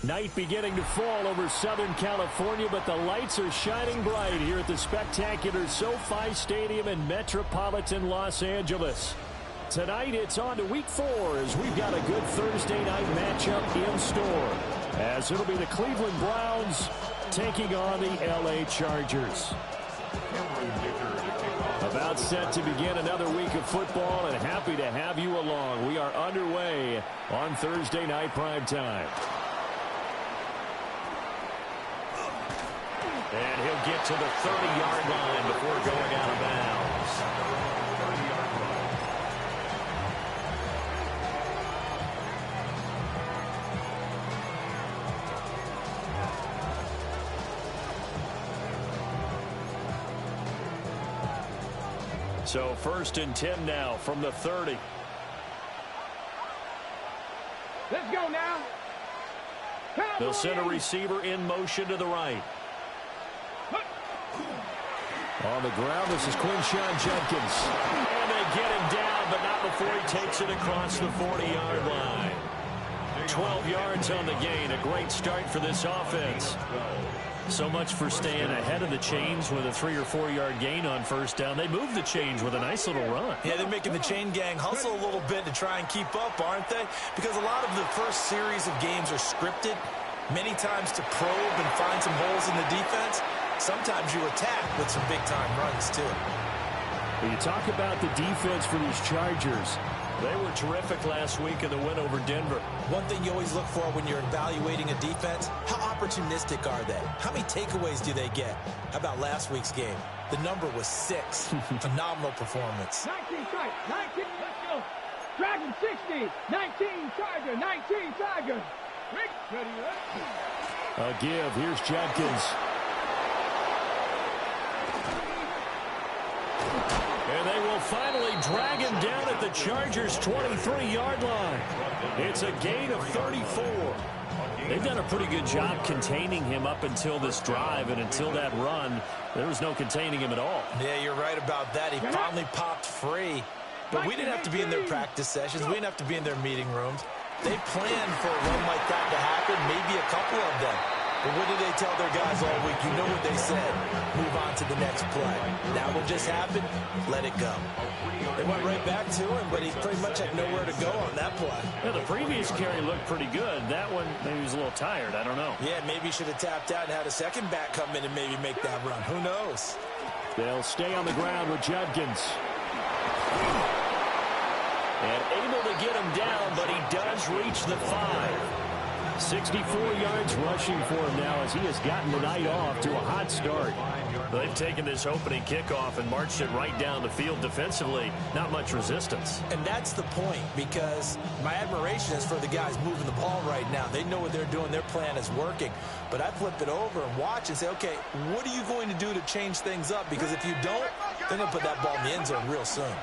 Night beginning to fall over Southern California, but the lights are shining bright here at the spectacular SoFi Stadium in metropolitan Los Angeles. Tonight, it's on to Week 4 as we've got a good Thursday night matchup in store, as it'll be the Cleveland Browns taking on the LA Chargers. About set to begin another week of football, and happy to have you along. We are underway on Thursday night primetime. And he'll get to the 30-yard line before going out of bounds. So 1st and 10 now from the 30. Let's go now. They'll send a receiver in motion to the right. On the ground, this is Quinshon Judkins. And they get him down, but not before he takes it across the 40-yard line. 12 yards on the gain. A great start for this offense. So much for staying ahead of the chains with a 3- or 4-yard gain on first down. They move the chains with a nice little run. Yeah, they're making the chain gang hustle a little bit to try and keep up, aren't they? Because a lot of the first series of games are scripted, many times to probe and find some holes in the defense. Sometimes you attack with some big-time runs, too. When you talk about the defense for these Chargers, they were terrific last week in the win over Denver. One thing you always look for when you're evaluating a defense, how opportunistic are they? How many takeaways do they get? How about last week's game? The number was 6. Phenomenal performance. 19 strikes, 19, let's go. Dragon 60, 19 Charger, 19 Charger. Ready, A give, here's Judkins. And they will finally drag him down at the Chargers' 23-yard line. It's a gain of 34. They've done a pretty good job containing him up until this drive, and until that run, there was no containing him at all. Yeah, you're right about that. He finally popped free. But we didn't have to be in their practice sessions. We didn't have to be in their meeting rooms. They planned for a run like that to happen, maybe a couple of them. But what did they tell their guys all week? You know what they said. Move on to the next play. That will just happen. Let it go. They went right back to him, but he pretty much had nowhere to go on that play. Yeah, the previous carry looked pretty good. That one, maybe he was a little tired. I don't know. Yeah, maybe he should have tapped out and had a second back come in and maybe make that run. Who knows? They'll stay on the ground with Judkins. And able to get him down, but he does reach the 5. 64 yards rushing for him now as he has gotten the night off to a hot start. They've taken this opening kickoff and marched it right down the field defensively. Not much resistance. And that's the point, because my admiration is for the guys moving the ball right now. They know what they're doing. Their plan is working. But I flip it over and watch and say, okay, what are you going to do to change things up? Because if you don't, they're going to put that ball in the end zone real soon.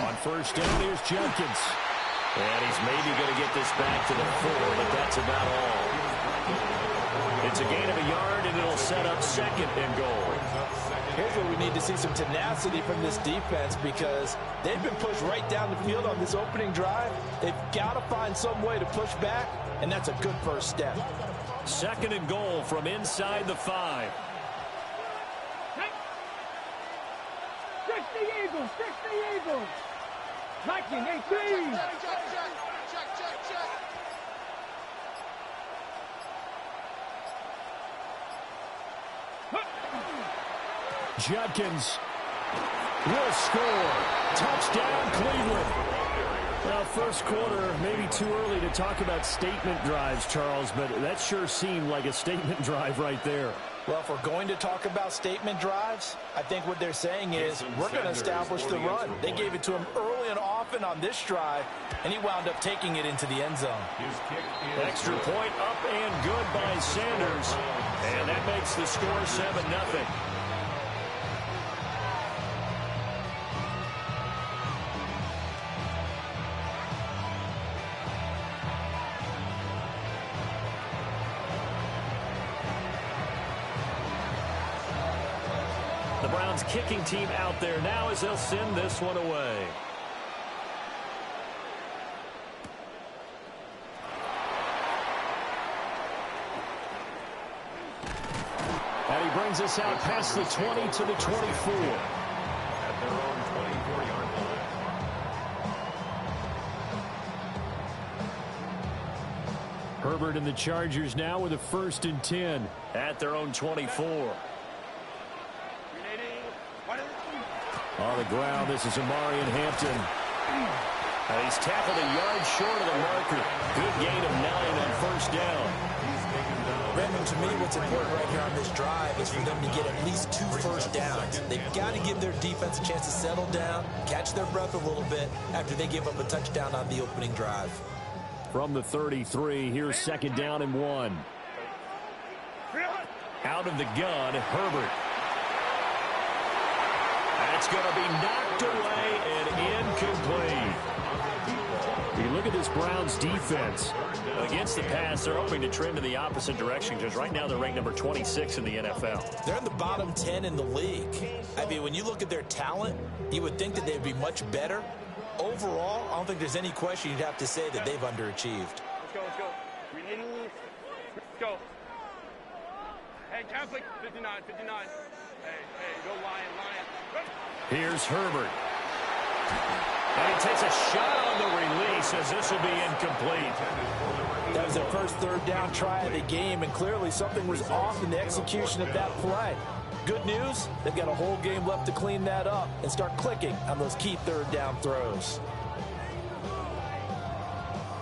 On first down, here's Judkins. And he's maybe going to get this back to the 4, but that's about all. It's a gain of a yard, and it'll set up 2nd and goal. Here's where we need to see some tenacity from this defense, because they've been pushed right down the field on this opening drive. They've got to find some way to push back, and that's a good first step. 2nd and goal from inside the 5. Fix the Eagles, fix the Eagles. 1918. Judkins will score. Touchdown, Cleveland. Well, first quarter, maybe too early to talk about statement drives, Charles, but that sure seemed like a statement drive right there. Well, if we're going to talk about statement drives, I think what they're saying is we're going to establish the run. They gave it to him early and often on this drive, and he wound up taking it into the end zone. Extra point up and good by Sanders, and that makes the score 7-0. The Browns kicking team out there now as they'll send this one away. brings us out past the 20 to the 24. At their own 24-yard line. Herbert and the Chargers now with a 1st and 10 at their own 24. On the ground, this is Amari in Hampton. He's tackled a yard short of the marker. Good gain of 9 on 1st down. Raymond, to me, what's important right here on this drive is for them to get at least 2 first downs. They've got to give their defense a chance to settle down, catch their breath a little bit after they give up a touchdown on the opening drive. From the 33, here's 2nd down and 1. Out of the gun, Herbert. That's going to be knocked away and incomplete. You look at this Browns defense. Against the pass, they're hoping to trend in the opposite direction because right now they're ranked number 26 in the NFL. They're in the bottom 10 in the league. I mean, when you look at their talent, you would think that they'd be much better. Overall, I don't think there's any question you'd have to say that they've underachieved. Let's go, let's go. Let's go. Hey, Catholic, 59, 59. Hey, go Lion. Here's Herbert. And he takes a shot on the release as this will be incomplete. That was their first 3rd down try of the game, and clearly something was off in the execution of that play. Good news, they've got a whole game left to clean that up and start clicking on those key 3rd down throws.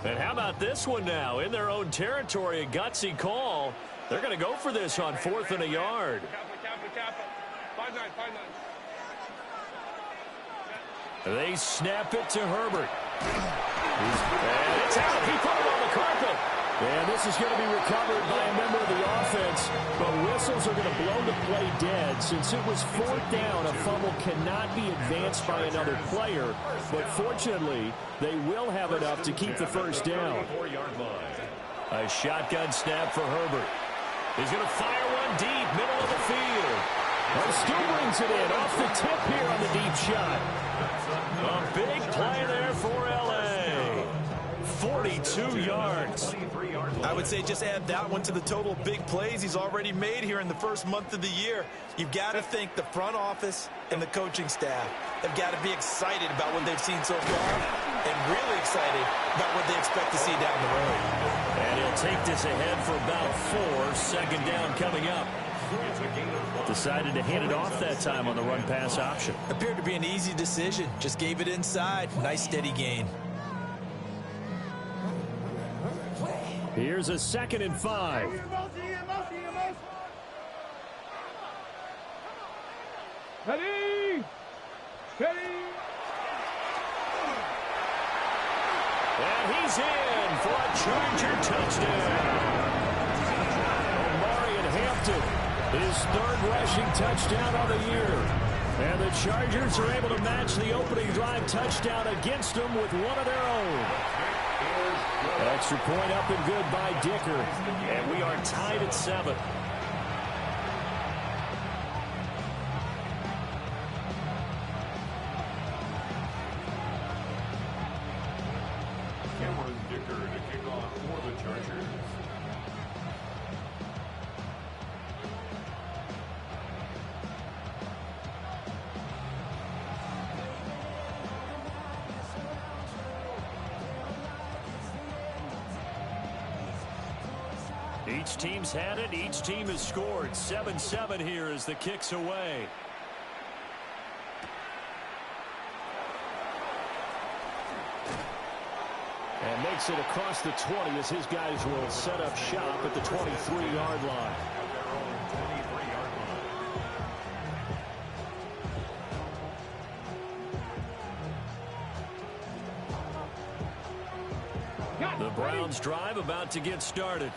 And how about this one now? In their own territory, a gutsy call. They're going to go for this on 4th and a yard. Kappa. 5-9. They snap it to Herbert. And it's out. He put it on the carpet. And this is going to be recovered by a member of the offense. But whistles are going to blow the play dead. Since it was 4th down, a fumble cannot be advanced by another player. But fortunately, they will have enough to keep the 1st down. A shotgun snap for Herbert. He's going to fire one deep, middle of the field. And still brings it in off the tip here on the deep shot. A big play there for L.A. 42 yards. I would say just add that one to the total of big plays he's already made here in the first month of the year. You've got to think the front office and the coaching staff have got to be excited about what they've seen so far and really excited about what they expect to see down the road. And he'll take this ahead for about 4. 2nd down coming up. Decided to hand it off that time on the run-pass option. Appeared to be an easy decision. Just gave it inside. Nice steady gain. Here's a 2nd and 5. Ready. And he's in for a Charger touchdown. Amari in Hampton. His 3rd rushing touchdown of the year. And the Chargers are able to match the opening drive touchdown against them with one of their own. Extra point up and good by Dicker. And we are tied at 7. Dicker to kick off for the Chargers. Each team's had it. Each team has scored. 7-7 here as the kick's away. And makes it across the 20 as his guys will set up shop at the 23-yard line. The Browns drive about to get started.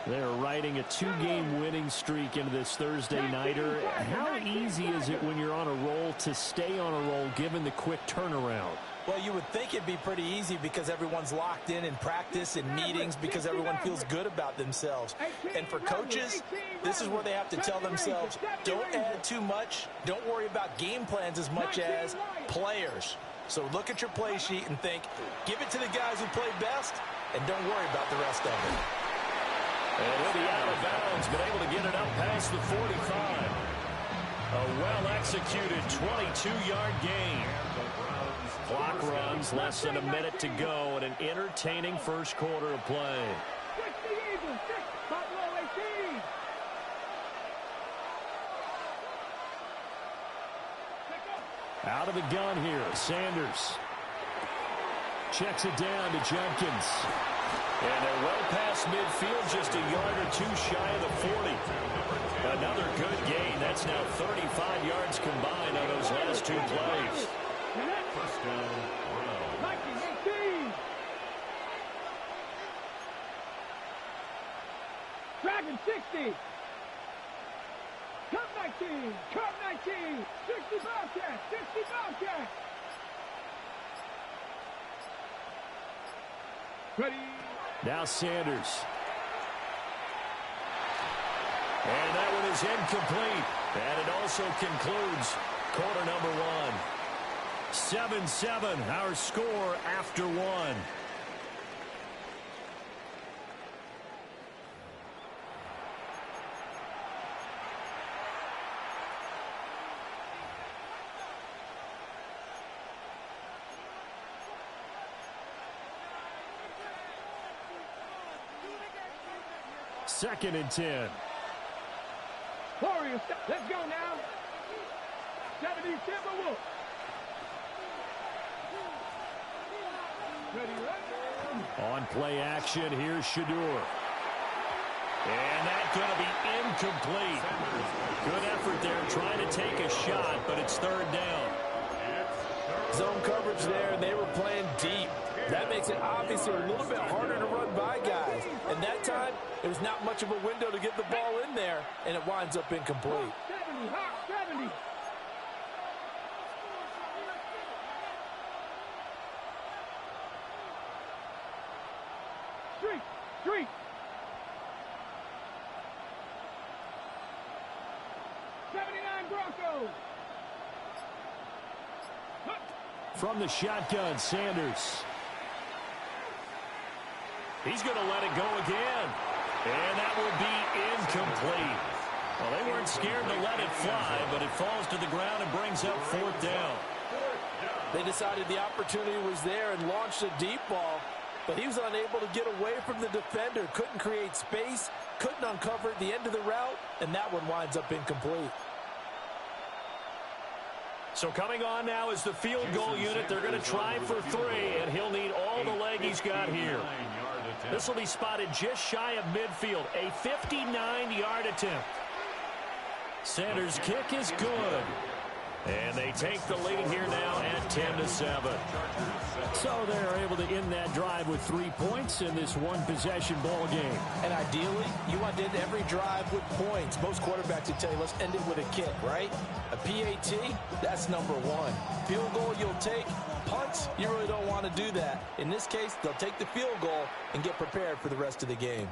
They're riding a 2-game winning streak into this Thursday nighter. How easy is it when you're on a roll to stay on a roll given the quick turnaround? Well, you would think it'd be pretty easy because everyone's locked in practice and meetings because everyone feels good about themselves. And for coaches, this is where they have to tell themselves, don't add too much. Don't worry about game plans as much as players. So look at your play sheet and think, give it to the guys who play best, and don't worry about the rest of it. And he'll be out of bounds, but able to get it up past the 45. A well-executed 22-yard gain. Clock runs, less than a minute to go, and an entertaining first quarter of play. 6 the Eagles, 6, Buffalo 18. Out of the gun here, Sanders. Checks it down to Jenkins. And they're well past midfield, just a yard or two shy of the 40. Another good gain. That's now 35 yards combined on those last two plays. First down, Browns. 19-18. Dragon 60. Cup 19. Cup 19. 60 Bobcats. 60 Bobcats. Ready. Now Sanders. And that one is incomplete. And it also concludes quarter number one. 7-7, our score after one. Second and 10. Warriors, let's go now. 70 Timberwolves. Ready, ready. On play action, here's Shadur. And that's going to be incomplete. Good effort there trying to take a shot, but it's third down. Zone coverage there, and they were playing deep. That makes it obviously a little bit harder to run by guys. And that time, there was not much of a window to get the ball in there, and it winds up incomplete. 70, hot 70. Street. 79 Broncos. From the shotgun, Sanders. He's going to let it go again. And that will be incomplete. Well, they weren't scared to let it fly, but it falls to the ground and brings up fourth down. They decided the opportunity was there and launched a deep ball, but he was unable to get away from the defender, couldn't create space, couldn't uncover the end of the route, and that one winds up incomplete. So coming on now is the field goal unit. They're going to try for three, and he'll need all the leg he's got here. This will be spotted just shy of midfield, a 59-yard attempt. Sanders' kick is good. And they take the lead here now at 10-7. So they're able to end that drive with 3 points in this one-possession ball game. And ideally, you want to end every drive with points. Most quarterbacks would tell you, let's end it with a kick, right? A PAT, that's number one. Field goal you'll take. Punts, you really don't want to do that. In this case, they'll take the field goal and get prepared for the rest of the game.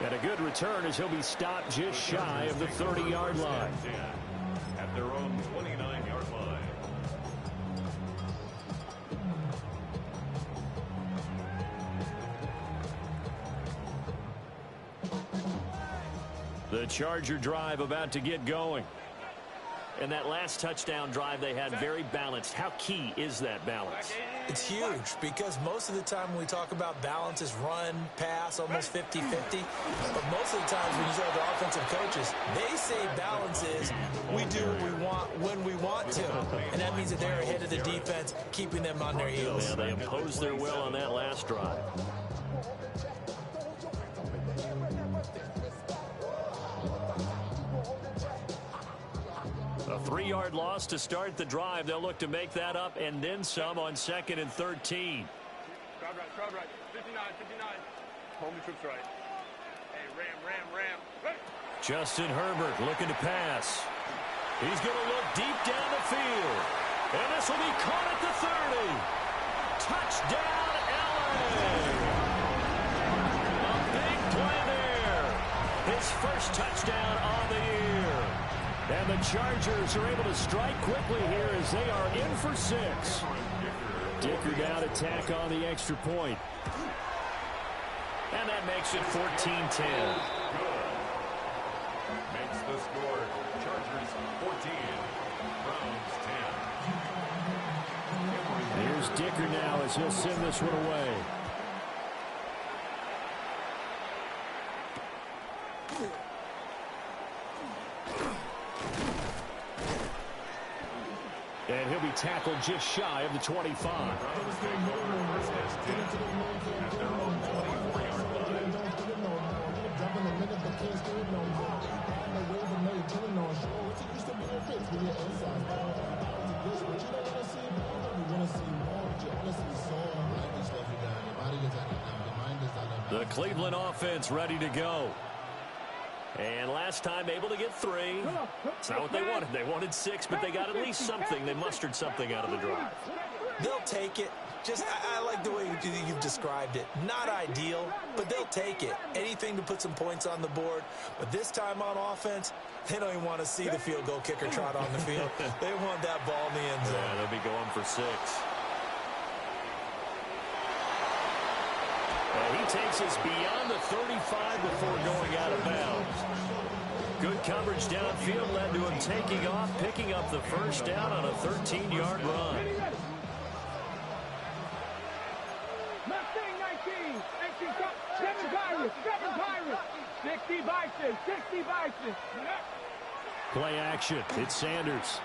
And a good return as he'll be stopped just shy of the 30-yard line. At their own 29-yard line. The Charger drive about to get going. And that last touchdown drive they had very balanced. How key is that balance? It's huge because most of the time when we talk about balance is run, pass, almost 50-50. But most of the times when you talk to offensive coaches, they say balance is we do what we want when we want to. And that means that they're ahead of the defense, keeping them on their heels. Yeah, they imposed their will on that last drive. A 3-yard loss to start the drive. They'll look to make that up and then some on 2nd and 13. Crowd right. 59. Home troops right. Hey, ram. Right. Justin Herbert looking to pass. He's going to look deep down the field. And this will be caught at the 30. Touchdown, LA. A big play there. His first touchdown on the year. And the Chargers are able to strike quickly here as they are in for 6. Dicker down to tack on the extra point. And that makes it 14-10. Makes the score. Chargers 14. Browns 10. Here's Dicker now as he'll send this one away. And he'll be tackled just shy of the 25. Browns take over first and 10 at their own 24-yard line. The Cleveland offense ready to go. And last time able to get 3. It's not what they wanted. They wanted 6, but they got at least something. They mustered something out of the drive. They'll take it. I like the way you've described it. Not ideal, but they'll take it. Anything to put some points on the board. But this time on offense, they don't even want to see the field goal kicker trot on the field. They want that ball in the end zone. Yeah, they'll be going for 6. And he takes us beyond the 35 before going out of bounds. Good coverage downfield led to him taking off, picking up the first down on a 13-yard run. Mustang 19. 7 Pirates. 60 Bison. 60 Bison. Play action. It's Sanders.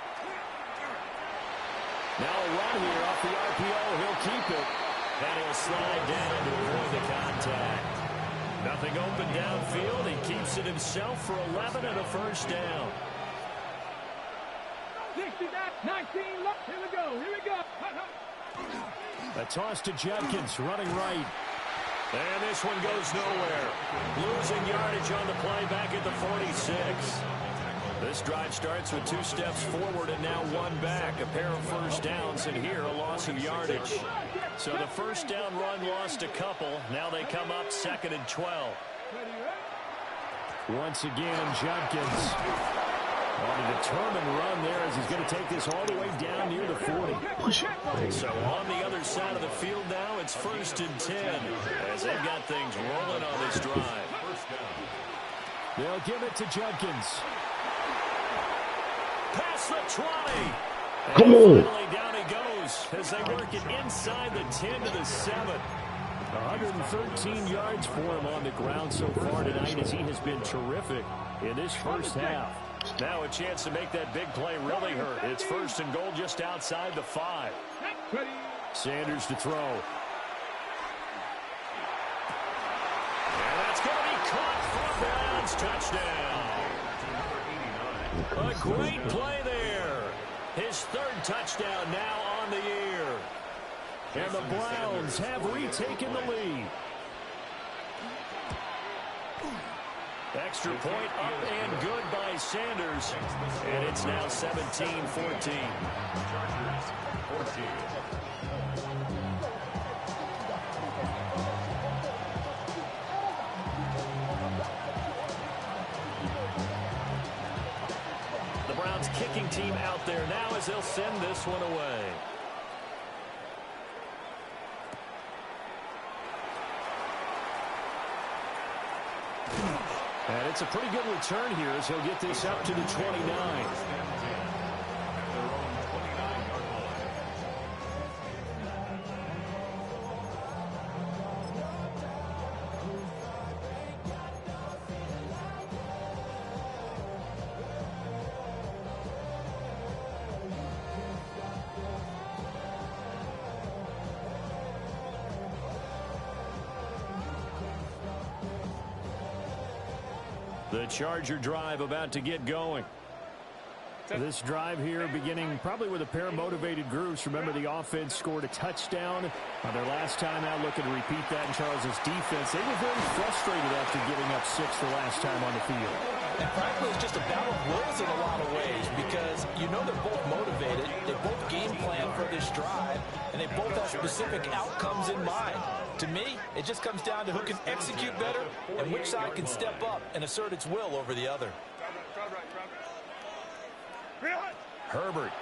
Now a run here off the RPO. He'll keep it. And he'll slide down to avoid the contact. Nothing open downfield. He keeps it himself for 11 and a first down. 60, 19, here we go. A toss to Judkins, running right. And this one goes nowhere. Losing yardage on the play back at the 46. This drive starts with 2 steps forward and now 1 back. A pair of first downs, and here a loss of yardage. So the first down run lost a couple. Now they come up 2nd and 12. Once again, Judkins on a determined run there as he's going to take this all the way down near the 40. So on the other side of the field now, it's 1st and 10 as they've got things rolling on this drive. They'll give it to Judkins. Past the 20. Come on. Finally down he goes as they work it inside the 10 to the 7. 113 yards for him on the ground so far tonight as he has been terrific in this first half. Now a chance to make that big play really hurt. It's 1st and goal just outside the 5. Sanders to throw. And that's going to be caught for a Browns touchdown. A great play there. His 3rd touchdown now on the year. And the Browns have retaken the lead. Extra point up and good by Sanders. And it's now 17-14. Chargers 14. The Browns kicking team out there now as they'll send this one away. And it's a pretty good return here as he'll get this up to the 29. The Charger drive about to get going. This drive here beginning probably with a pair of motivated groups. Remember, the offense scored a touchdown on their last time out. Looking to repeat that in Charles' defense. They were very frustrated after giving up 6 the last time on the field. And frankly, it's just a battle of wills in a lot of ways because you know they're both motivated. They both game plan for this drive, and they both have specific outcomes in mind. To me, it just comes down to who can execute better and which side can step up and assert its will over the other. Herbert.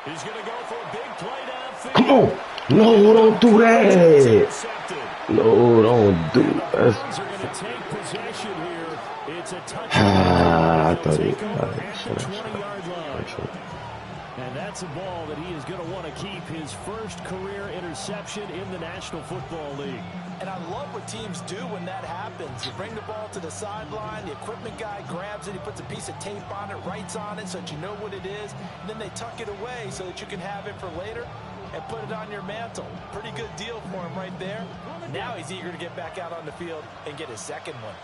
He's going to go for a big play downfield. Come on. No, don't do that. No, don't do that. Browns are going to take possession here. It's a touchdown. I thought it. At the 20-yard line. And that's a ball that he is going to want to keep, his first career interception in the National Football League. And I love what teams do when that happens. You bring the ball to the sideline, the equipment guy grabs it, he puts a piece of tape on it, writes on it so that you know what it is, and then they tuck it away so that you can have it for later and put it on your mantle. Pretty good deal for him right there. Now he's eager to get back out on the field and get his second one.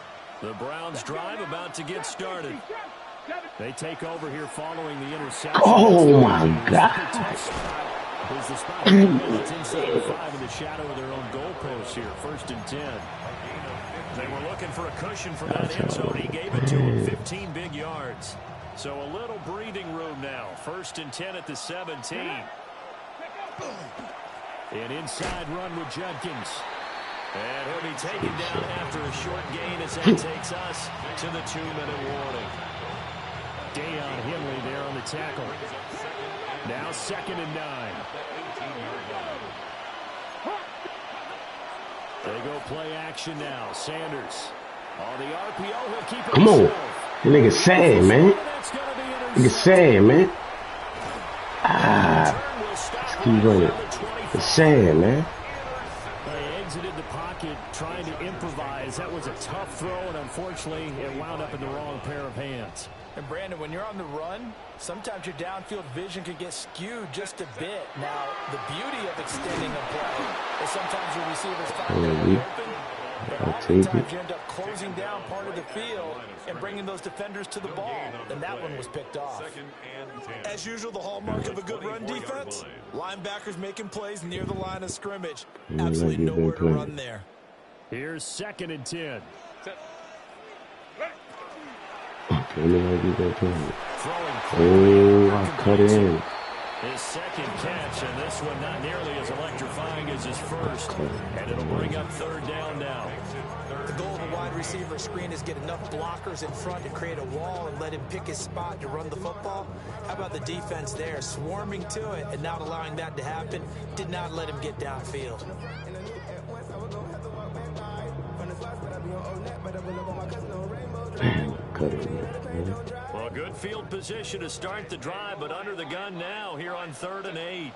The Browns drive about to get started. They take over here following the interception. Oh, my God. Is the spot it's inside the 5 in the shadow of their own goalpost here. 1st and 10. They were looking for a cushion from that end zone. He gave it to him, 15 big yards. So a little breathing room now. 1st and 10 at the 17. An inside run with Judkins. And he'll be taken down after a short gain as that takes us to the 2-minute warning. Deion Henley there on the tackle. Now 2nd and 9. They go play action now. Sanders on the RPO. He'll keep it. Come on. That nigga sad, man. Nigga sad, man. Let's keep running. It's sad, man. They exited the pocket trying to improvise. That was a tough throw, and unfortunately, it wound up in the wrong pair of hands. And Brandon, when you're on the run, sometimes your downfield vision can get skewed just a bit. Now, the beauty of extending a play is sometimes your receivers find their way open, but oftentimes you end up closing down part of the field and bringing those defenders to the ball. And that one was picked off. As usual, the hallmark of a good run defense, linebackers making plays near the line of scrimmage. Absolutely nowhere to run there. Here's 2nd and 10. Oh, I cut it in. His second catch, and this one not nearly as electrifying as his first. And it'll bring up 3rd down now. The goal of a wide receiver screen is get enough blockers in front to create a wall and let him pick his spot to run the football. How about the defense there, swarming to it and not allowing that to happen? Did not let him get downfield. Well, good field position to start the drive, but under the gun now here on 3rd and 8.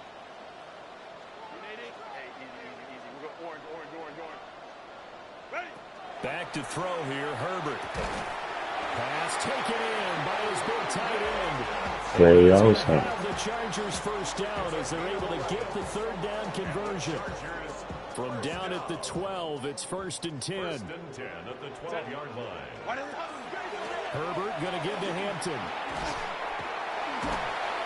Back to throw here, Herbert. Pass taken in by his big tight end. Play also. The Chargers first down as they're able to get the 3rd down conversion. From down at the 12, it's 1st and 10. 1st and 10 at the 12-yard line. Herbert going to give to Hampton.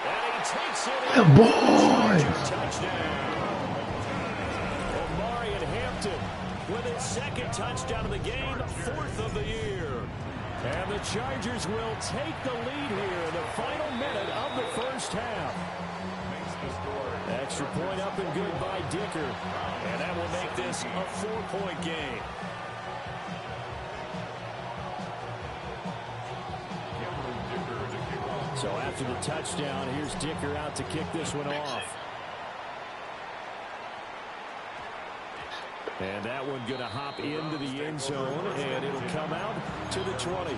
And he takes it. The boy. Touchdown. Omarion Hampton with his 2nd touchdown of the game, 4th of the year. And the Chargers will take the lead here in the final minute of the 1st half. Extra point up and good by Dicker. And that will make this a 4-point game. So after the touchdown, here's Dicker out to kick this one off. And that one going to hop into the end zone, and it'll come out to the 20.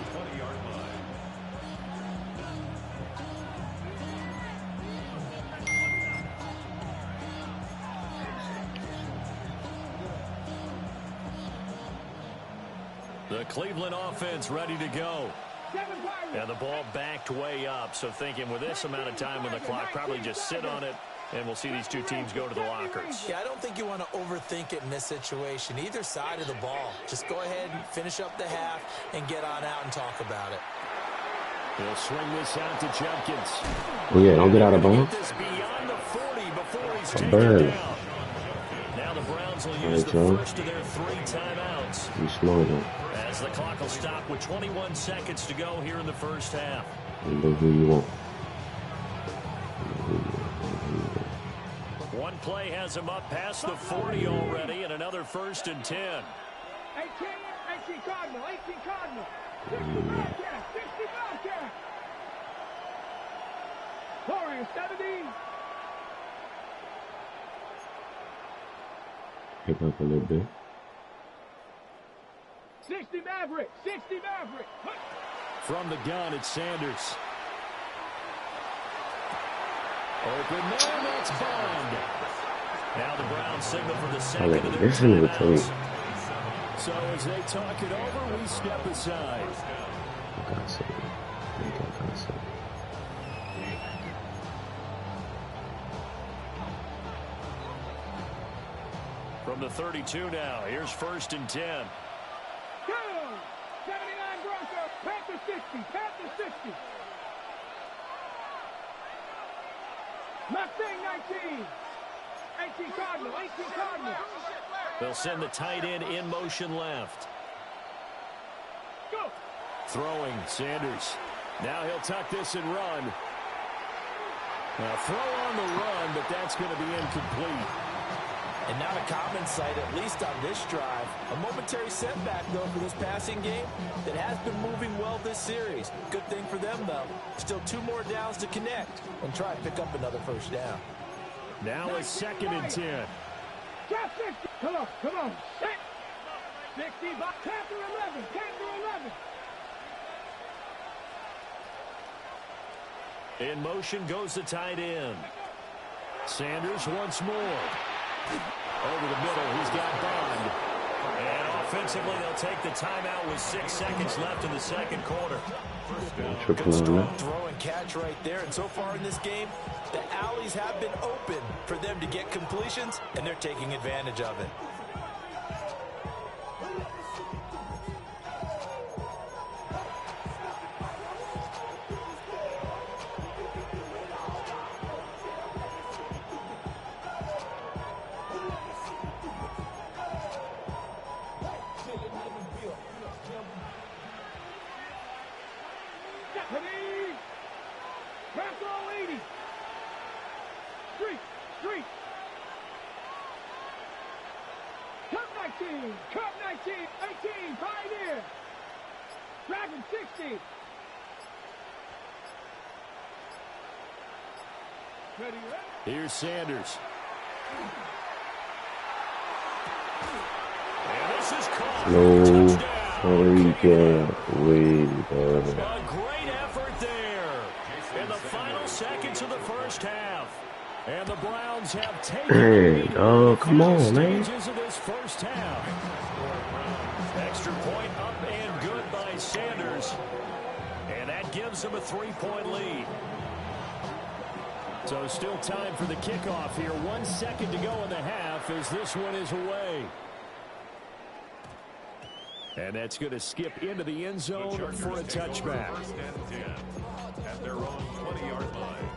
The Cleveland offense ready to go. And the ball backed way up, so thinking with this amount of time on the clock, probably just sit on it, and we'll see these two teams go to the lockers. Yeah, I don't think you want to overthink it in this situation, either side of the ball. Just go ahead and finish up the half and get on out and talk about it. He'll swing this out to Judkins. Oh, yeah, don't get out of bounds. Beyond the 40 before he's taken down. Now the Browns will use the first of their 3 timeouts. You smart, though. As the clock will stop with 21 seconds to go here in the first half. You know who you want. One play has him up past the 40 already, and another 1st and 10. 18 Cardinal, 18 Cardinal. 60 Bobcat, 60 Bobcat. Warriors 70, pick up a little bit. 60 Maverick. 60 Maverick. From the gun, it's Sanders. Open man, that's Bond. Now the Browns signal for the second of their timeouts. So as they talk it over, we step aside. From the 32 now, here's 1st and 10. Go! 79 Broncos. Panther 60. Panther 60. Mustang 19. 18 Cardinal. 18 Cardinal. They'll send the tight end in motion left. Go! Throwing, Sanders. Now he'll tuck this and run. Now throw on the run, but that's going to be incomplete. And not a common sight, at least on this drive. A momentary setback, though, for this passing game that has been moving well this series. Good thing for them, though. Still 2 more downs to connect and try to pick up another 1st down. Now it's 2nd and 10. Drop 60. Come on, come on. Set. 60. Panther 11. Panther 11. In motion goes the tight end. Sanders once more. Over the middle, he's got Bond. And offensively, they'll take the timeout with 6 seconds left in the 2nd quarter. Good strong throw and catch right there. And so far in this game, the alleys have been open for them to get completions, and they're taking advantage of it. Ready? Panther 80. Street. Street. Cup 19. Cup 19. 18. Pioneer. Dragon 60. Ready? Here's Sanders. And this is caught. No. Touchdown. Way better. A great effort there in the final seconds of the 1st half. And the Browns have taken Hey, come on, man. stages of this 1st half. Extra point up and good by Sanders. And that gives them a 3-point lead. So still time for the kickoff here. 1 second to go in the half as this one is away. And that's going to skip into the end zone for a touchback. 1st and 10 at their own 20-yard line.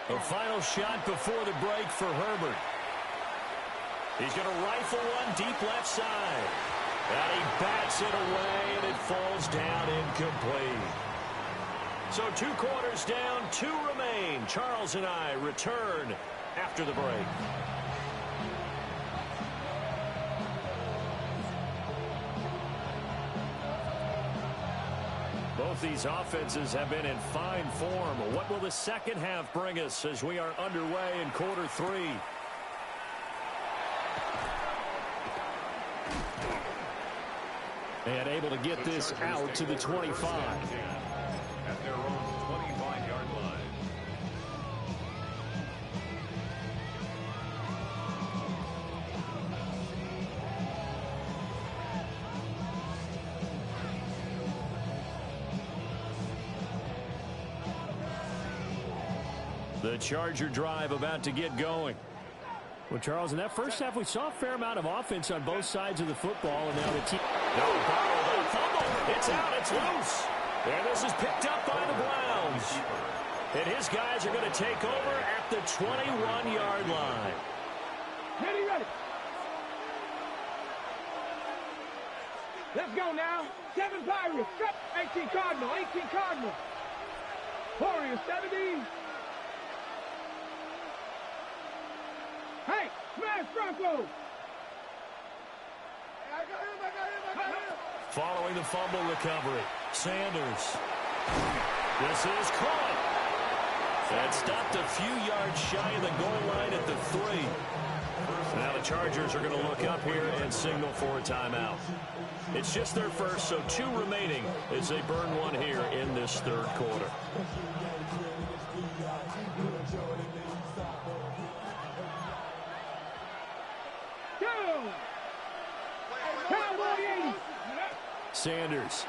The final shot before the break for Herbert. He's going to rifle one deep left side. And he bats it away, and it falls down incomplete. So 2 quarters down, 2 remain. Charles and I return after the break. Both these offenses have been in fine form. What will the 2nd half bring us as we are underway in quarter 3? And able to get this out to the 25. At their own 25-yard line. The Charger drive about to get going. Well, Charles, in that 1st half, we saw a fair amount of offense on both sides of the football, and now the team. No, fumble. It's out. It's loose. And this is picked up by the Browns. And his guys are going to take over at the 21-yard line. Ready, ready. Let's go now. 7 Pirates. 18 Cardinal. 18 Cardinal. Warriors 70. Hey, smash Bronco. Following the fumble recovery, Sanders. This is caught. And stopped a few yards shy of the goal line at the 3. Now the Chargers are going to look up here and signal for a timeout. It's just their first, so 2 remaining as they burn one here in this third quarter. Sanders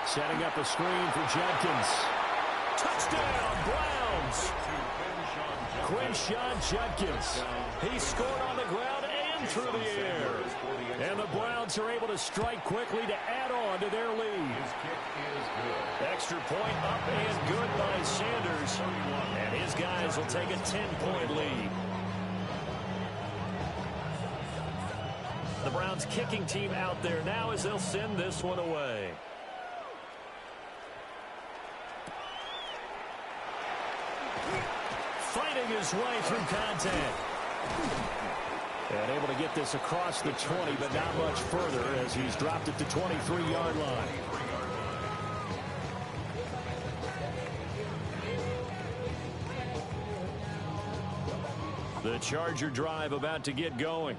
setting up a screen for Judkins. Touchdown, Browns! Quinshon Judkins. He scored on the ground and through the air. And the Browns are able to strike quickly to add on to their lead. Extra point up and good by Sanders. And his guys will take a 10-point lead. The Browns kicking team out there now as they'll send this one away. Fighting his way through contact. And able to get this across the 20, but not much further as he's dropped at the 23-yard line. The Charger drive about to get going.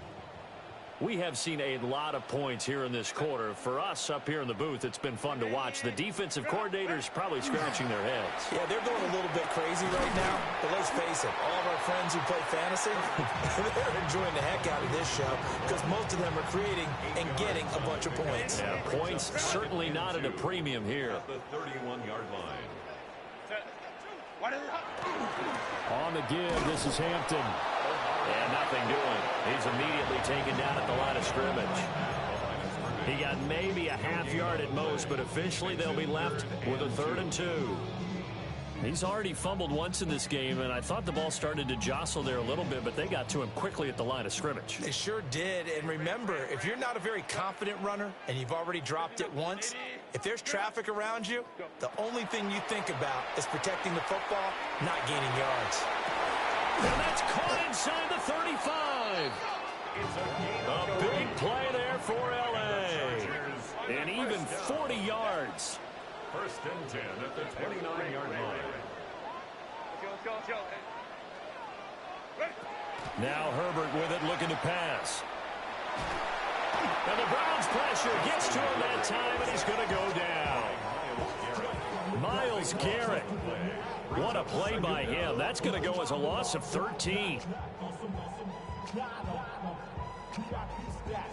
We have seen a lot of points here in this quarter. For us up here in the booth, it's been fun to watch. The defensive coordinators probably scratching their heads. Yeah, they're going a little bit crazy right now. But let's face it, all of our friends who play fantasy, they're enjoying the heck out of this show because most of them are creating and getting a bunch of points. Yeah, points certainly not at a premium here. At the 31-yard line. On the give, this is Hampton. And nothing doing. He's immediately taken down at the line of scrimmage. He got maybe a half yard at most, but officially they'll be left with a 3rd and 2. He's already fumbled once in this game, and I thought the ball started to jostle there a little bit, but they got to him quickly at the line of scrimmage. They sure did. And remember, if you're not a very confident runner and you've already dropped it once, if there's traffic around you, the only thing you think about is protecting the football, not gaining yards. And that's caught inside the 35. A big play there for L.A. And even 40 yards. 1st and 10 at the 29-yard line. Let's go. Now Herbert with it, looking to pass. And the Browns pressure gets to him that time, and he's going to go down. Myles Garrett. What a play by him. That's going to go as a loss of 13.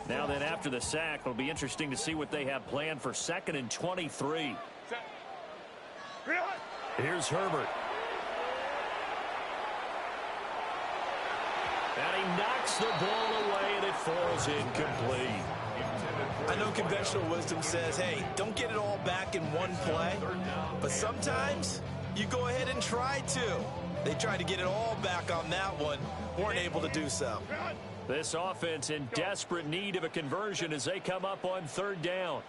Now then, after the sack, it'll be interesting to see what they have planned for 2nd and 23. Here's Herbert. And he knocks the ball away, and it falls incomplete. I know conventional wisdom says, hey, don't get it all back in one play. But sometimes you go ahead and try to. They tried to get it all back on that one. Weren't able to do so. This offense in desperate need of a conversion as they come up on 3rd down.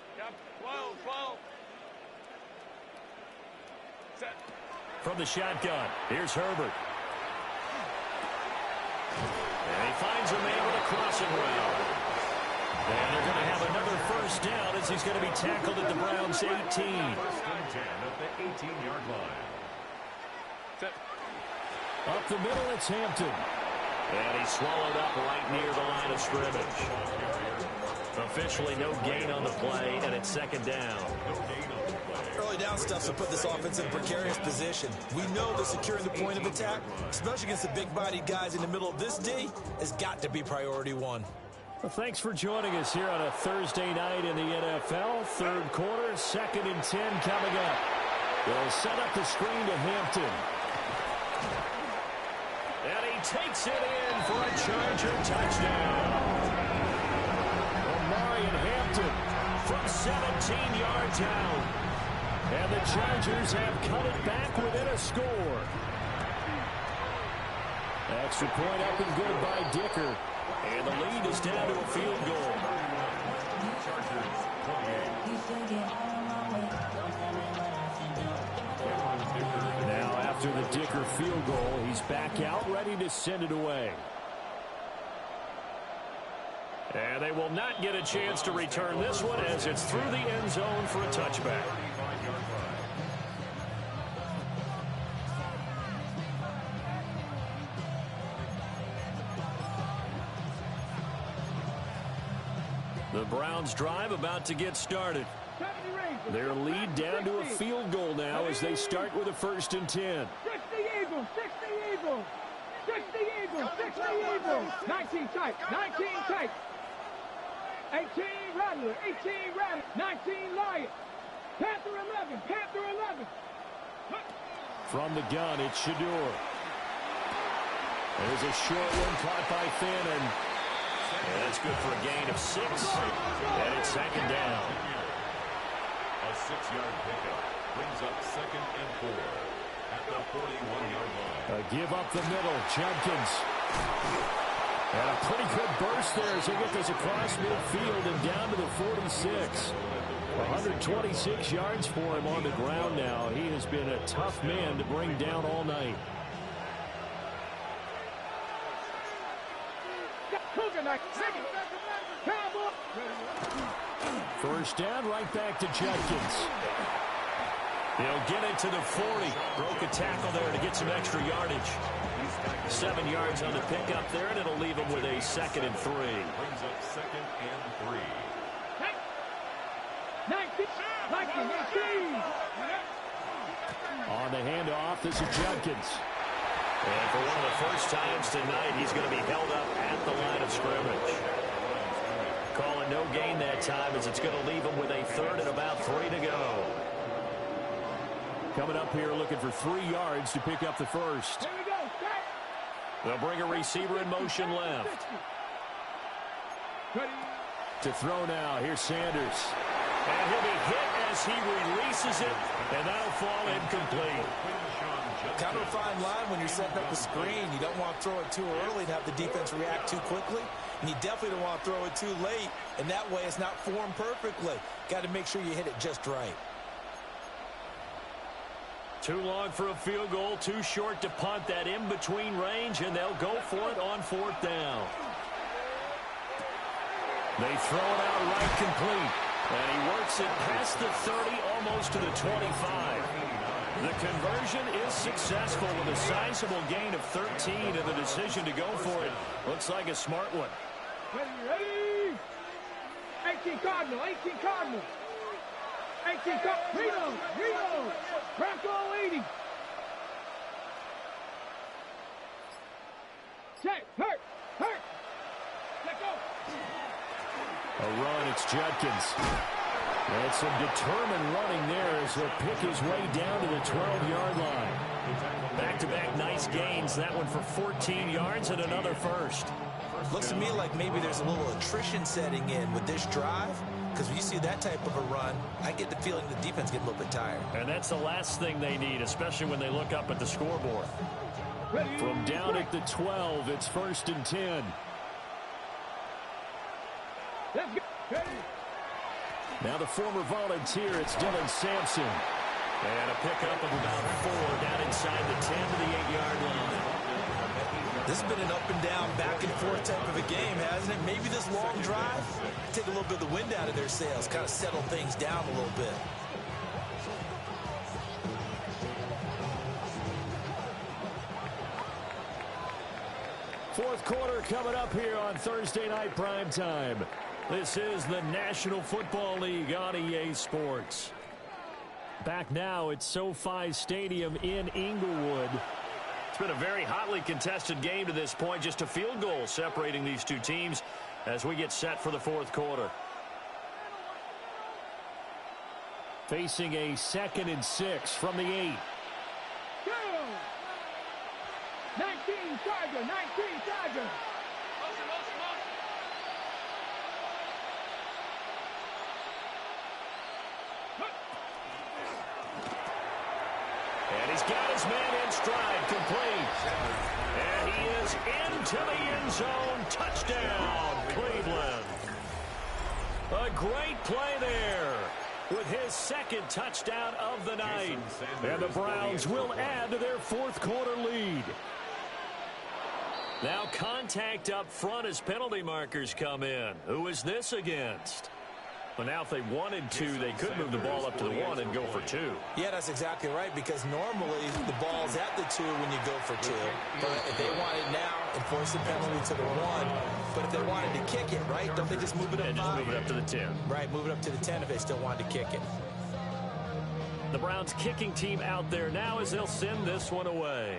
From the shotgun, here's Herbert. And he finds a man with a crossing route. And they're going to have another 1st down as he's going to be tackled at the Browns' 18. 1st and 10 at the 18-yard line. Up the middle, it's Hampton. And he's swallowed up right near the line of scrimmage. Officially no gain on the play, and it's 2nd down. Early down stuff to put this offense in a precarious position. We know that securing the point of attack, especially against the big-bodied guys in the middle of this D, has got to be priority 1. Well, thanks for joining us here on a Thursday night in the NFL. 3rd quarter, 2nd and 10 coming up. They'll set up the screen to Hampton. And he takes it in for a Charger touchdown. Marion Hampton from 17 yards out. And the Chargers have cut it back within a score. Extra point up and good by Dicker. And the lead is down to a field goal. Now after the Dicker field goal, he's back out ready to send it away. And they will not get a chance to return this one as it's through the end zone for a touchback. The Browns drive about to get started. Their lead down to a field goal now as they start with a 1st and 10. 60 Eagles, 60 Eagles, 60 Eagles, 60 Eagles. 19 tight, 19 tight. 18 Rattler, 18 Rattler, 19 Lion. Panther 11, Panther 11. From the gun, it's Shador. There's a short one caught by Fannin. And that's good for a gain of 6. And it's 2nd down. A 6-yard pickup brings up 2nd and 4 at the 41-yard line. Give up the middle, Judkins. And a pretty good burst there as he gets this across midfield and down to the 46. 126 yards for him on the ground now. He has been a tough man to bring down all night. First down, right back to Judkins. He'll get it to the 40. Broke a tackle there to get some extra yardage. 7 yards on the pickup there, and it'll leave him with a 2nd and 3. Brings up 2nd and 3. 19. On the handoff, this is Judkins. And for one of the first times tonight, he's going to be held up at the line of scrimmage. Calling no gain that time as it's going to leave him with a 3rd and about 3 to go. Coming up here looking for 3 yards to pick up the first. Here we go. They'll bring a receiver in motion left. To throw now, here's Sanders. And he'll be hit as he releases it, and that'll fall incomplete. Kind of a fine line when you're setting up a screen. You don't want to throw it too early and have the defense react too quickly. And you definitely don't want to throw it too late. And that way it's not formed perfectly. Got to make sure you hit it just right. Too long for a field goal, too short to punt that in-between range, and they'll go for it on 4th down. They throw it out right complete. And he works it past the 30, almost to the 25. The conversion is successful with a sizable gain of 13, and the decision to go for it looks like a smart one. Ready? 18 Cardinal, 18 Cardinal. 18 Cardinal. Reload. Bronco 80. Check. Hurt. Let go. A run, it's Judkins. And some determined running there as he'll pick his way down to the 12-yard line. Back-to-back nice gains. That one for 14 yards and another first. Looks to me like maybe there's a little attrition setting in with this drive. Because when you see that type of a run, I get the feeling the defense gets a little bit tired. And that's the last thing they need, especially when they look up at the scoreboard. From down at the 12, it's 1st and 10. Let's go. Ready? Now the former Volunteer, it's Dylan Sampson. And a pickup of about 4 down inside the 10 to the 8-yard line. This has been an up and down, back and forth type of a game, hasn't it? Maybe this long drive, take a little bit of the wind out of their sails, kind of settle things down a little bit. Fourth quarter coming up here on Thursday Night Primetime. This is the National Football League on EA Sports. Back now at SoFi Stadium in Inglewood. It's been a very hotly contested game to this point. Just a field goal separating these two teams as we get set for the fourth quarter. Facing a 2nd and 6 from the 8. Go! 19 Tiger, 19 Tiger. He's got his man in stride, complete. And he is into the end zone. Touchdown, Cleveland. A great play there with his second touchdown of the night. And the Browns will add to their fourth quarter lead. Now contact up front as penalty markers come in. Who is this against? Well, now if they wanted to, they could move the ball up to the 1 and go for 2. Yeah, that's exactly right, because normally the ball's at the 2 when you go for 2. But if they want it now, enforce the penalty to the 1. But if they wanted to kick it, right, don't they just move it up? And just move it up to the 10. Right, move it up to the 10 if they still wanted to kick it. The Browns kicking team out there now as they'll send this one away.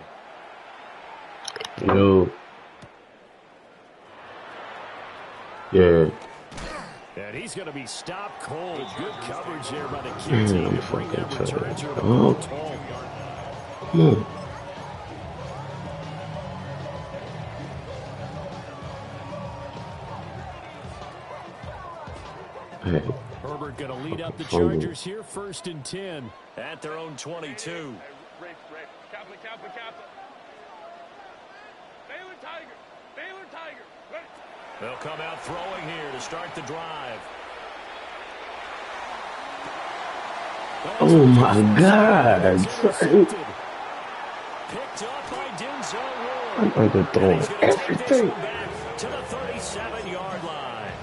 Yo. Yeah. And he's going to be stopped cold. Good coverage there by the kick team to bring that return to about 12 yards. Come on. Hey. Herbert going to lead up the Chargers here, 1st and 10 at their own 22. Rape. Kaplan. Baylor Tiger. Ready. They'll come out throwing here to start the drive. Oh my God. Picked up by Denzel Ward. I'm underthrowing everything. Back to the 37-yard line.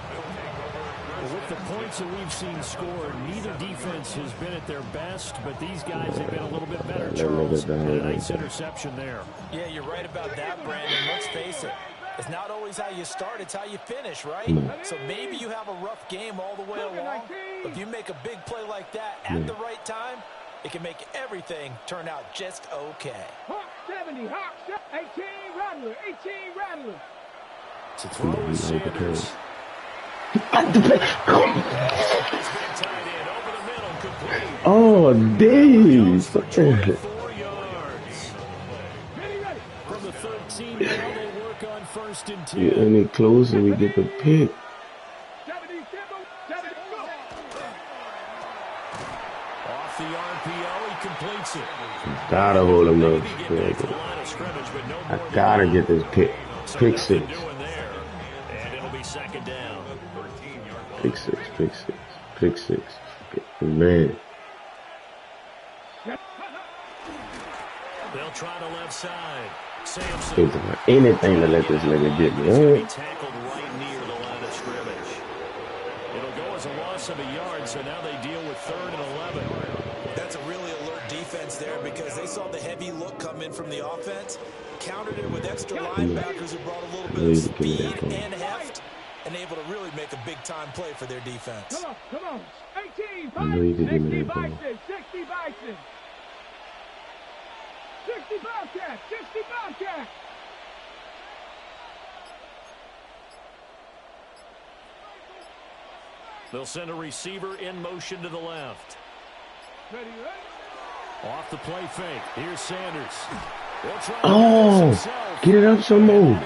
With the points that we've seen scored, neither defense has been at their best, but these guys have been a little bit better, Charles. And a nice interception there. Yeah, you're right about that, Brandon. Let's face it. It's not always how you start, it's how you finish, right? So maybe you have a rough game all the way along, but if you make a big play like that at the right time, it can make everything turn out just okay. Hawk 70, Hawk 18 Rattler. To throw is Sanders. Oh, days. From the 13 now, they work on 1st and 10. Get any closer, we get the pick. Off the RPO, he completes it. Gotta hold him up. I gotta get this pick. Pick 6. And it'll be 2nd down. Pick 6. Man. They'll try the left side. Samson. Anything to let this nigga get me. Tackled right near the line of scrimmage. It'll go as a loss of a yard, so now they deal with 3rd and 11. That's a really alert defense there because they saw the heavy look come in from the offense, countered it with extra linebackers who brought a little bit of speed and heft, and able to really make a big-time play for their defense. Come on. 18 I know you can give me that ball. 60 Bison. 60 Bobcats. They'll send a receiver in motion to the left. Ready? Off the play fake. Here's Sanders. Oh, get it up some more.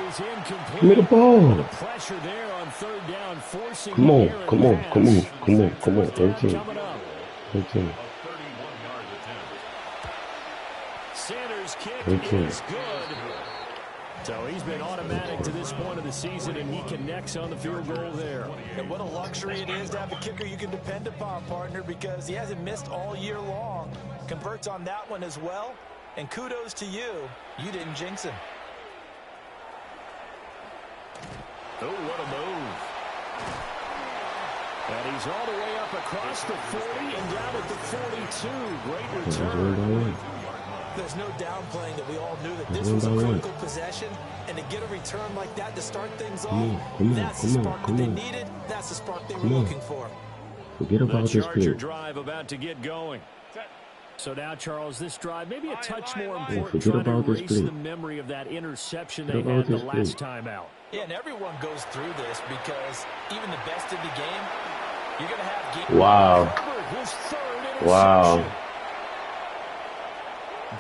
Give me the ball. The pressure there on 3rd down, forcing Come on. 13. Sanders' kick is good. So he's been automatic to this point of the season, and he connects on the field goal there. And what a luxury it is to have a kicker you can depend upon, partner, because he hasn't missed all year long. Converts on that one as well. And kudos to you. You didn't jinx him. Oh, what a move. And he's all the way up across the 40 and down at the 42. Great return. There's no downplaying that we all knew that this was a critical possession. And to get a return like that to start things off, that's the spark that they needed. That's the spark they were looking for. Forget about this play. The Charger drive about to get going. So now, Charles, this drive may be a touch more important, trying to erase the memory of that interception they had the last time out. Yeah, and everyone goes through this because even the best in the game, you're going to have games. Wow.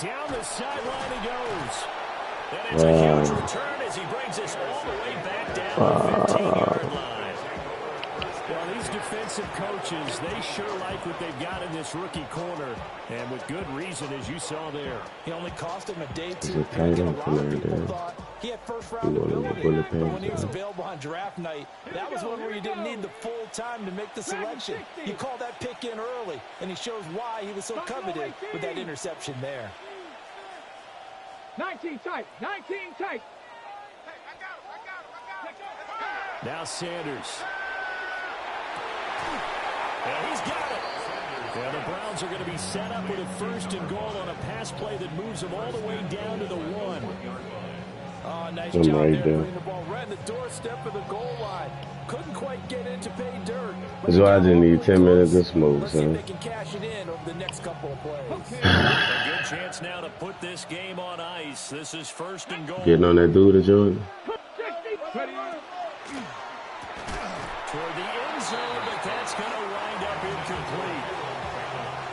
Down the sideline he goes. And it's a huge return as he brings us all the way back down the 15-yard line. Well, these defensive coaches, they sure like what they've got in this rookie corner, and with good reason, as you saw there. He only cost him a day It's two a pick, tight and a end lot for of people there. thought he had first-round You want to ability. bullet But when he was pass, available on draft night, that was one where you didn't need the full time to make the selection. You called that pick in early, and he shows why he was so coveted with that interception there. 19 tight, 19 tight. Now Sanders. And he's got it. Yeah, the Browns are going to be set up with a 1st and goal on a pass play that moves them all the way down to the 1. Oh, nice I'm job right there, there. putting the ball right in the doorstep of the goal line. Couldn't quite get in to pay dirt. That's why I just need 10 minutes of smoke, Let's see if son. they can cash it in over the next couple of plays. A good chance now to put this game on ice. This is 1st and goal. Getting on that dude at Jordan. Toward the end zone, but that's going to wind up incomplete.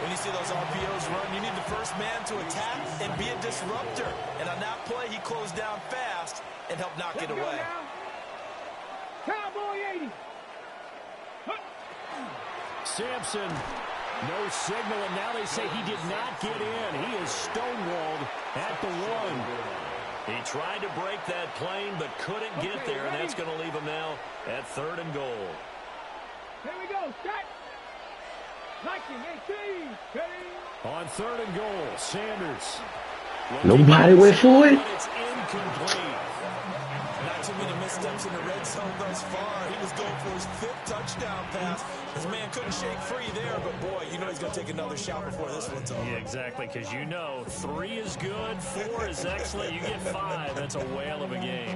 When you see those RPOs run, you need the first man to attack and be a disruptor. And on that play, he closed down fast and helped knock it away. Cowboy 80. Sampson, no signal, and now they say he did not get in. He is stonewalled at the 1. He tried to break that plane, but couldn't get there, and that's going to leave him now at 3rd and goal. Here we go, set. 19, 18, On 3rd and goal, Sanders. Nobody went for it. But it's incomplete. Not too many missteps in the red zone thus far. He was going for his 5th touchdown pass. His man couldn't shake free there, but boy, you know he's going to take another shot before this one's over. Yeah, exactly, because you know 3 is good, 4 is excellent. You get 5. That's a whale of a game.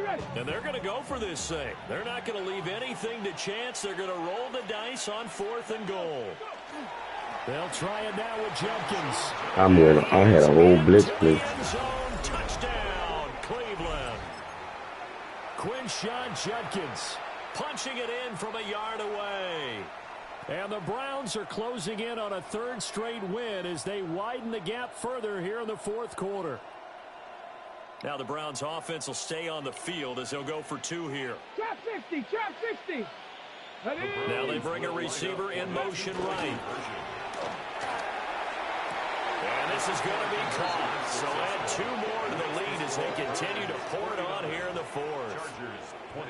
ready. And they're going to go for this thing. They're not going to leave anything to chance. They're going to roll the dice on 4th and goal. They'll try it now with Jenkins. I had a whole blitz play. Touchdown, Cleveland. Quinshawn Judkins punching it in from a yard away. And the Browns are closing in on a 3rd straight win as they widen the gap further here in the 4th quarter. Now the Browns offense will stay on the field as they'll go for 2 here. Trap 50, trap 50. Now they bring a receiver in motion right. And this is going to be caught. So add 2 more to the lead as they continue to pour it on here in the 4th. Chargers 28.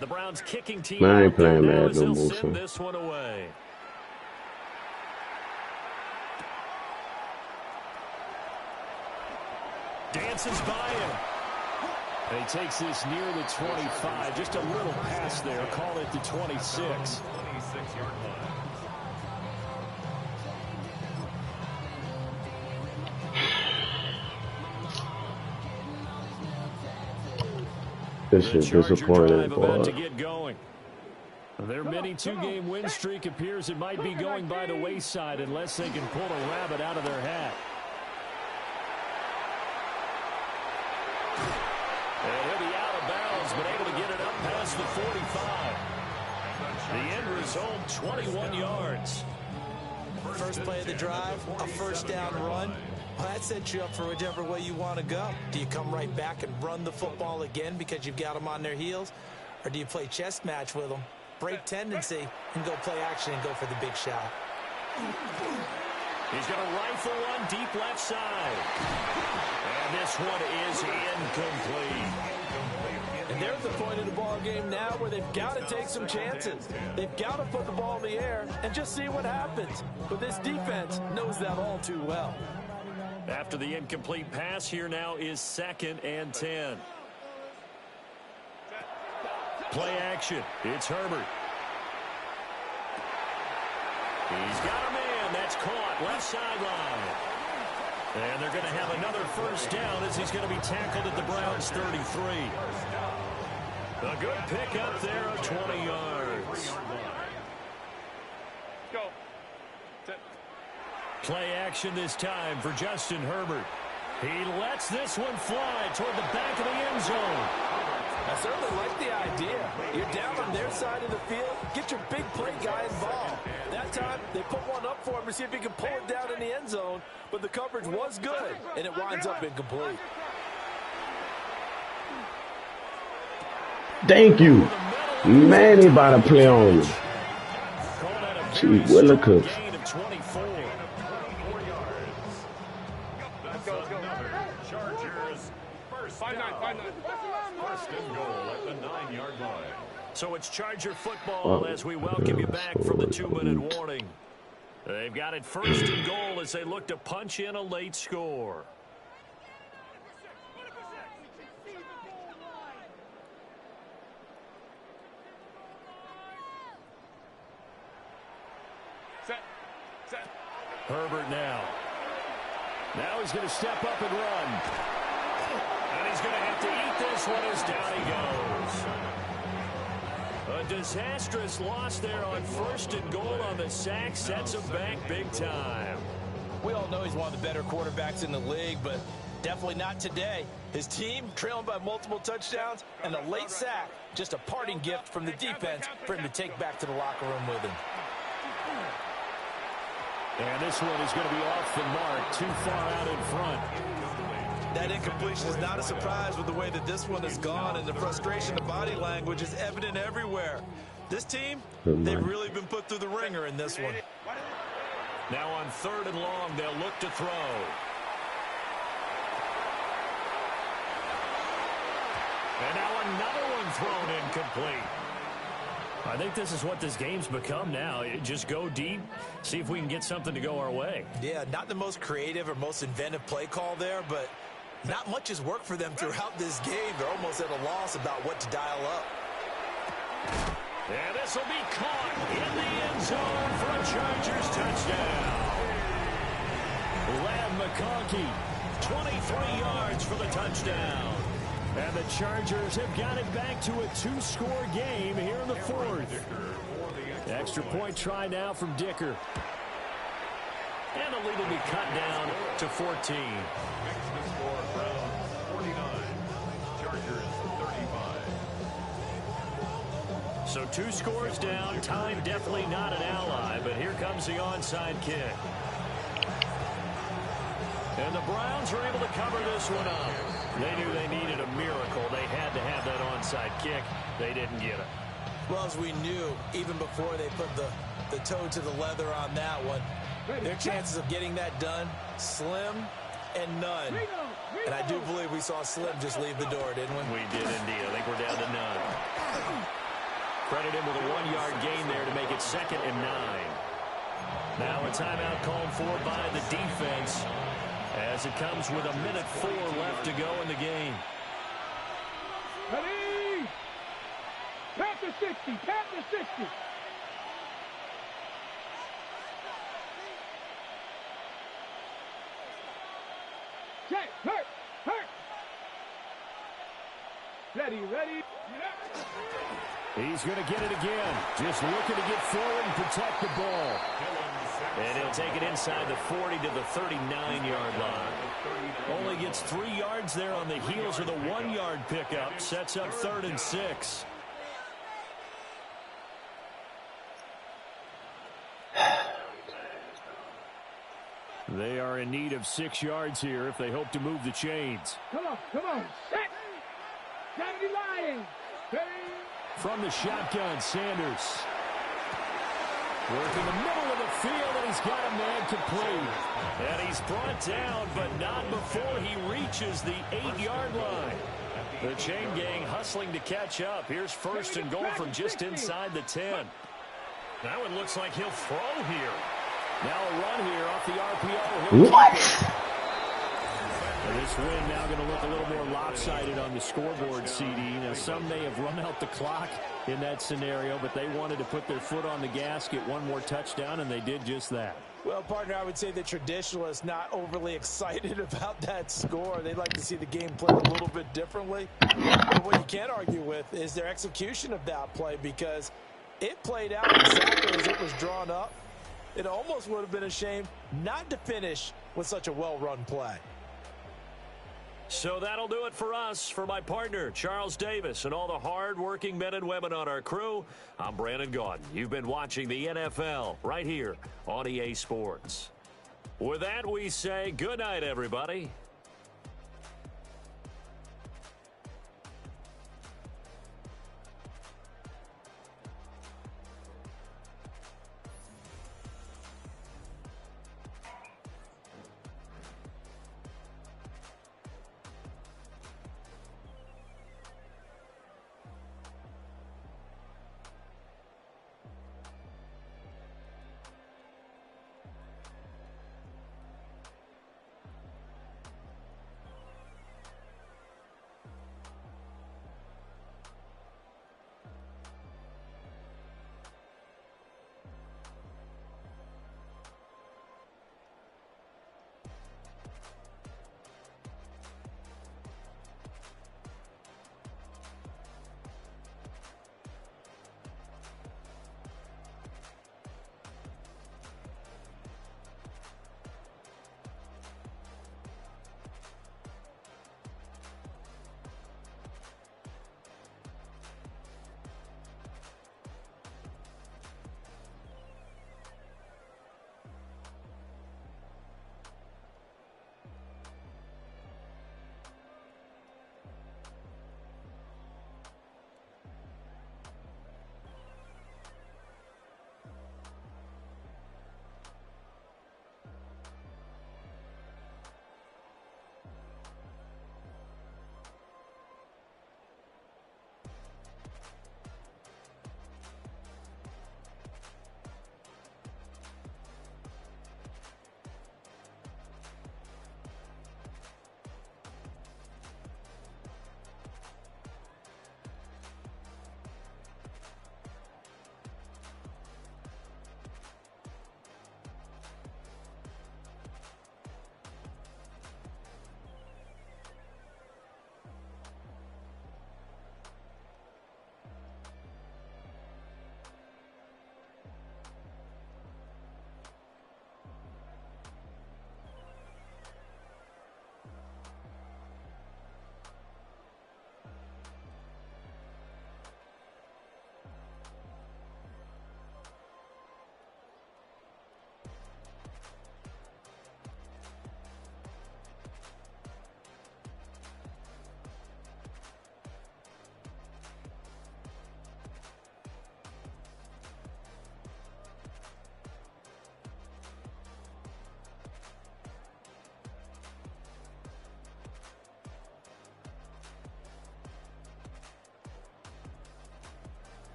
The Browns kicking team Man, I ain't out there playing now Mad as they'll no more, send son. this one away. Dances by him. And he takes this near the 25. Just a little pass there. Call it the 26. 26-yard line. This The is Charger disappointing, drive about to boy. get going. Their mini 2-game win streak appears it might be going by the wayside unless they can pull a rabbit out of their hat. And he'll be out of bounds, but able to get it up past the 45. The end result, 21 yards. First play of the drive, a 1st down run. Well, that sets you up for whichever way you want to go. Do you come right back and run the football again because you've got them on their heels? Or do you play chess match with them, break tendency, and go play action and go for the big shot? He's going to rifle one deep left side. And this one is incomplete. And they're at the point of the ball game now where they've got to take some chances. They've got to put the ball in the air and just see what happens. But this defense knows that all too well. After the incomplete pass, here now is 2nd and 10. Play action. It's Herbert. He's got a man. That's caught. Left sideline. And they're going to have another 1st down as he's going to be tackled at the Browns' 33. A good pick up there of 20 yards. Go. Play action this time for Justin Herbert. He lets this one fly toward the back of the end zone. I certainly like the idea. You're down on their side of the field. Get your big play guy involved. That time, they put one up for him to see if he can pull it down in the end zone, but the coverage was good, and it winds up incomplete. Thank you. Man, he about to play on me. Gee, Willikers. Chargers, first and goal at the 9-yard line. So it's Charger football as we welcome you back from the 2-minute warning. They've got it first and goal as they look to punch in a late score. Set. Herbert now. Now he's going to step up and run. And he's going to have to eat this one as down he goes. A disastrous loss there on first and goal on the sack sets him back big time. We all know he's one of the better quarterbacks in the league, but definitely not today. His team trailing by multiple touchdowns, and a late sack, just a parting gift from the defense for him to take back to the locker room with him. And this one is going to be off the mark, too far out in front. That incompletion is not a surprise with the way that this one has gone, and the frustration of body language is evident everywhere. This team, they've really been put through the ringer in this one. Now on 3rd and long, they'll look to throw. And now another one thrown incomplete. I think this is what this game's become now. Just go deep, see if we can get something to go our way. Yeah, not the most creative or most inventive play call there, but not much has worked for them throughout this game. They're almost at a loss about what to dial up. And this will be caught in the end zone for a Chargers touchdown. Lamb McConkey, 23 yards for the touchdown. And the Chargers have got it back to a 2-score game here in the 4th. Extra point try now from Dicker. And the lead will be cut down to 14. Next to score Browns 49, Chargers 35. So 2 scores down. Time definitely not an ally, but here comes the onside kick. And the Browns were able to cover this one up. They knew they needed a miracle. They had to have that onside kick. They didn't get it. Well, as we knew, even before they put the toe to the leather on that one, their chances of getting that done, slim and none. And I do believe we saw Slim just leave the door, didn't we? We did indeed. I think we're down to none. Credit him with a 1-yard gain there to make it 2nd and 9. Now a timeout called for by the defense, as it comes with 1:04 left to go in the game. Ready? Pat to 60. Pat to 60. Check. Hurt. Ready. He's going to get it again. Just looking to get forward and protect the ball. And he'll take it inside the 40 to the 39-yard line. Only gets 3 yards there on the heels of the 1-yard pickup. Sets up 3rd and 6. They are in need of 6 yards here if they hope to move the chains. Come on. Set. Sandy Lions. From the shotgun, Sanders. Working the middle of the field, and he's got a man complete. And he's brought down, but not before he reaches the 8-yard line. The chain gang hustling to catch up. Here's 1st and goal from just inside the 10. Now it looks like he'll throw here. Now a run here off the RPO. What? And this win now going to look a little more lopsided on the scoreboard, CD. Now, some may have run out the clock in that scenario, but they wanted to put their foot on the gas, get one more touchdown, and they did just that. Well, partner, I would say the traditionalists not overly excited about that score. They'd like to see the game played a little bit differently. But what you can't argue with is their execution of that play, because it played out exactly as it was drawn up. It almost would have been a shame not to finish with such a well-run play. So that'll do it for us. For my partner, Charles Davis, and all the hard-working men and women on our crew, I'm Brandon Gaudin. You've been watching the NFL right here on EA Sports. With that, we say good night, everybody.